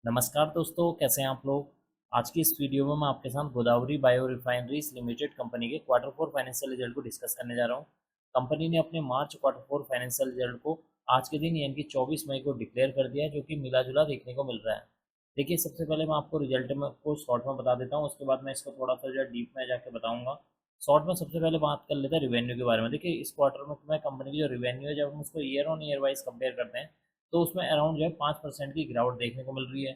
नमस्कार दोस्तों, कैसे हैं आप लोग। आज की इस वीडियो में मैं आपके साथ Godavari bio refineries limited company के क्वार्टर फोर फाइनेंशियल रिजल्ट को डिस्कस करने जा रहा हूं। कंपनी ने अपने मार्च क्वार्टर फोर फाइनेंशियल रिजल्ट को आज के दिन यानी कि 24 मई को डिक्लेयर कर दिया है, जो कि मिला जुला देखने को मिल रहा है। देखिए, सबसे पहले मैं आपको रिजल्ट में को शॉर्ट में बता देता हूँ, उसके बाद मैं इसको थोड़ा सा जो डीप में जाके बताऊंगा। शॉर्ट में सबसे पहले बात कर लेते हैं रिवेन्यू के बारे में। देखिए, इस क्वार्टर में कंपनी की जो रिवेन्यू है, जब हम उसको year on year wise compare करते हैं तो उसमें अराउंड जो है 5% की गिरावट देखने को मिल रही है।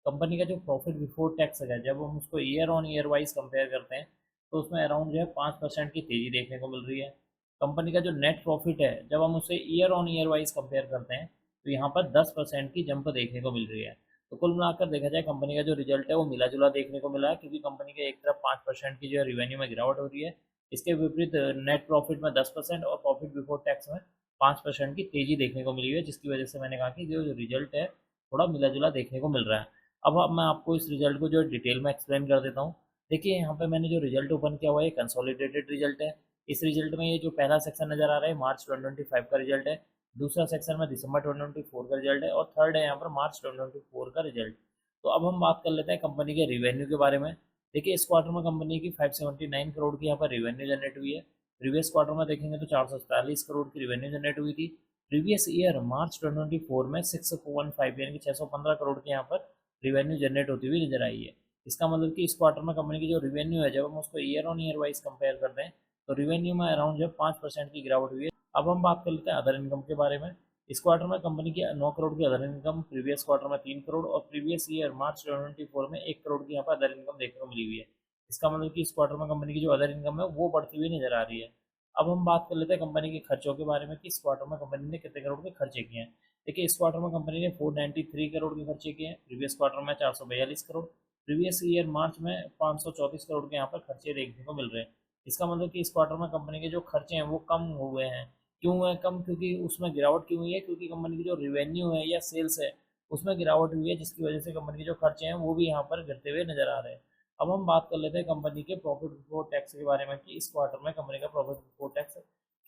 कंपनी का जो प्रॉफिट बिफोर टैक्स है, जब हम उसको year on year wise compare करते हैं तो उसमें अराउंड जो है 5% की तेज़ी देखने को मिल रही है। कंपनी का जो नेट प्रॉफिट है, जब हम उसे year on year wise compare करते हैं तो यहाँ पर 10% की जंप देखने को मिल रही है। तो कुल मिलाकर देखा जाए, कंपनी का जो रिजल्ट है वो मिला जुला देखने को मिला है, क्योंकि कंपनी के एक तरफ 5% की जो है रिवेन्यू में गिरावट हो रही है, इसके विपरीत नेट प्रॉफिट में 10% और प्रॉफिट बिफोर टैक्स में 5% की तेज़ी देखने को मिली है, जिसकी वजह से मैंने कहा कि जो रिजल्ट है थोड़ा मिला जुला देखने को मिल रहा है। अब मैं आपको इस रिजल्ट को जो डिटेल में एक्सप्लेन कर देता हूँ। देखिए, यहाँ पे मैंने जो रिजल्ट ओपन किया हुआ है, कंसोलिडेटेड रिजल्ट है। इस रिजल्ट में ये जो पहला सेक्शन नज़र आ रहा है, मार्च 2025 का रिजल्ट है। दूसरा सेक्शन में दिसंबर 2024 का रिजल्ट है और थर्ड है यहाँ पर मार्च 2024 का रिजल्ट। तो अब हम बात कर लेते हैं कंपनी के रिवेन्यू के बारे में। देखिए, इस क्वार्टर में कंपनी की 579 करोड़ की यहाँ पर रिवेन्यू जनरेट हुई है। प्रीवियस क्वार्टर में देखेंगे तो 447 करोड़ की रिवेन्यू जनरेट हुई थी। प्रीवियस ईयर मार्च 2024 में 615 यानी कि 615 करोड़ की यहाँ पर रिवेन्यू जनरेट होती हुई नजर आई है। इसका मतलब कि इस क्वार्टर में कंपनी की जो रिवेन्यू है, जब हम उसको year on year wise compare करते हैं तो रिवेन्यू में अराउंड जो 5% की गिरावट हुई है। अब हम बात कर लेते हैं अदर इनकम के बारे में। इस क्वार्टर में कंपनी की 9 करोड़ की अदर इनकम, प्रीवियस क्वार्टर में 3 करोड़ और प्रीवियस ईयर मार्च 2024 में 1 करोड़ की यहाँ पर अदर इनकम देखने को मिली हुई है। इसका मतलब कि इस क्वार्टर में कंपनी की जो अदर इनकम है वो बढ़ती हुई नजर आ रही है। अब हम बात कर लेते हैं कंपनी के खर्चों के बारे में कि इस क्वार्टर में कंपनी ने कितने करोड़ के खर्चे किए हैं। देखिए, इस क्वार्टर में कंपनी ने 493 करोड़ के खर्चे किए हैं। प्रीवियस क्वार्टर में 442 करोड़, प्रीवियस ईयर मार्च में 534 करोड़ के यहाँ पर खर्चे देखने को मिल रहे हैं। इसका मतलब कि इस क्वार्टर में कंपनी के जो खर्चे हैं वो कम हुए हैं। क्यों हुए कम? क्योंकि उसमें गिरावट क्यों हुई है? क्योंकि कंपनी की जो रिवेन्यू है या सेल्स है उसमें गिरावट हुई है, जिसकी वजह से कंपनी के जो खर्चे हैं वो भी यहाँ पर गिरते हुए नजर आ रहे हैं। अब हम बात कर लेते हैं कंपनी के प्रॉफिट बिफोर टैक्स के बारे में कि इस क्वार्टर में कंपनी का प्रॉफिट बिफोर टैक्स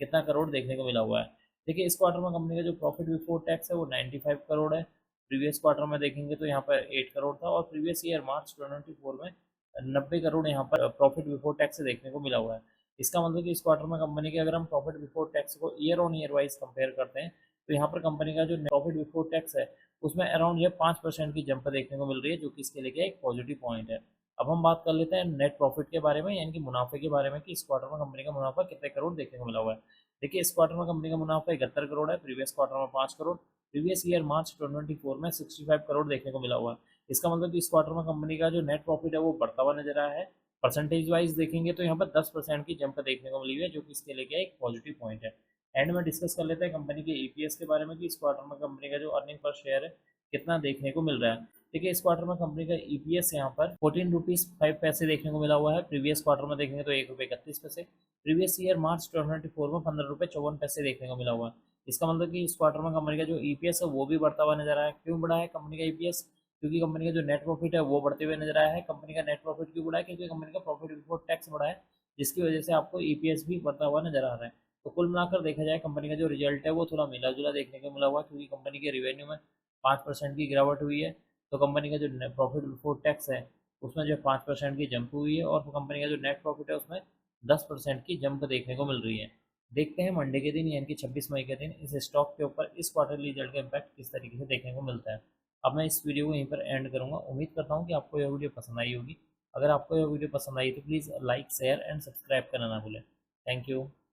कितना करोड़ देखने को मिला हुआ है। देखिए, इस क्वार्टर में कंपनी का जो प्रॉफिट बिफोर टैक्स है वो 95 करोड़ है। प्रीवियस क्वार्टर में देखेंगे तो यहाँ पर 8 करोड़ था और प्रीवियस ईयर मार्च 2024 में 90 करोड़ यहाँ पर प्रॉफिट बिफोर टैक्स देखने को मिला हुआ है। इसका मतलब कि इस क्वार्टर में कंपनी के, अगर हम प्रॉफिट बिफोर टैक्स को year on year wise compare करते हैं तो यहाँ पर कंपनी का जो प्रॉफिट बिफोर टैक्स है उसमें अराउंड ये 5% की जंप देखने को मिल रही है, जो कि इसके लिए एक पॉजिटिव पॉइंट है। अब हम बात कर लेते हैं नेट प्रॉफिट के बारे में, यानी कि मुनाफे के बारे में कि इस क्वार्टर में कंपनी का मुनाफा कितने करोड़ देखने को मिला हुआ है। देखिए, इस क्वार्टर में कंपनी का मुनाफा 71 करोड़ है। प्रीवियस क्वार्टर में 5 करोड़, प्रीवियस ईयर मार्च 2024 में 65 करोड़ देखने को मिला हुआ है। इसका मतलब कि इस क्वार्टर में कंपनी का जो नेट प्रॉफिट है वो बढ़ता हुआ नजर आया है। परसेंटेज वाइज देखेंगे तो यहाँ पर 10% की जंप देखने को मिली हुई है, जो कि इसके लिए एक पॉजिटिव पॉइंट है। एंड में डिस्कस कर लेते हैं कंपनी के ईपीएस के बारे में कि इस क्वार्टर में कंपनी का जो अर्निंग पर शेयर है कितना देखने को मिल रहा है। देखिए, इस क्वार्टर में कंपनी का ईपीएस यहाँ पर 14 रुपीज़ 5 पैसे देखने को मिला हुआ है। प्रीवियस क्वार्टर में देखेंगे तो 1 रुपये 31 पैसे। प्रीवियस ईयर मार्च 2024 में 15 रुपये 54 पैसे देखने को मिला हुआ है। इसका मतलब कि इस क्वार्टर में कंपनी का जो ईपीएस है वो भी बढ़ता हुआ नजर आया है। क्यों बढ़ा है कंपनी का ईपीएस? क्योंकि कंपनी का जो नेट प्रॉफिट है वो बढ़ते हुए नजर आया है। कंपनी का नेट प्रॉफिट क्यों बढ़ा है? क्योंकि कंपनी का प्रॉफिट बिफोर टैक्स बढ़ा है, जिसकी वजह से आपको ईपीएस भी बढ़ता हुआ नजर आ रहा है। तो कुल मिलाकर देखा जाए, कंपनी का जो रिजल्ट है वो थोड़ा मिला जुला देखने को मिला हुआ है, क्योंकि कंपनी के रिवेन्यू में 5% की गिरावट हुई है। तो कंपनी का जो प्रॉफिट बिफोर टैक्स है उसमें जो 5% की जंप हुई है और कंपनी का जो नेट प्रॉफिट है उसमें 10% की जंप देखने को मिल रही है। देखते हैं मंडे के दिन यानी कि 26 मई के दिन इस स्टॉक के ऊपर इस क्वार्टरली रिजल्ट का इम्पैक्ट किस तरीके से देखने को मिलता है। अब मैं इस वीडियो को यहीं पर एंड करूंगा। उम्मीद करता हूँ कि आपको यह वीडियो पसंद आई होगी। अगर आपको यह वीडियो पसंद आई तो please like share and subscribe करना ना भूलें। Thank you.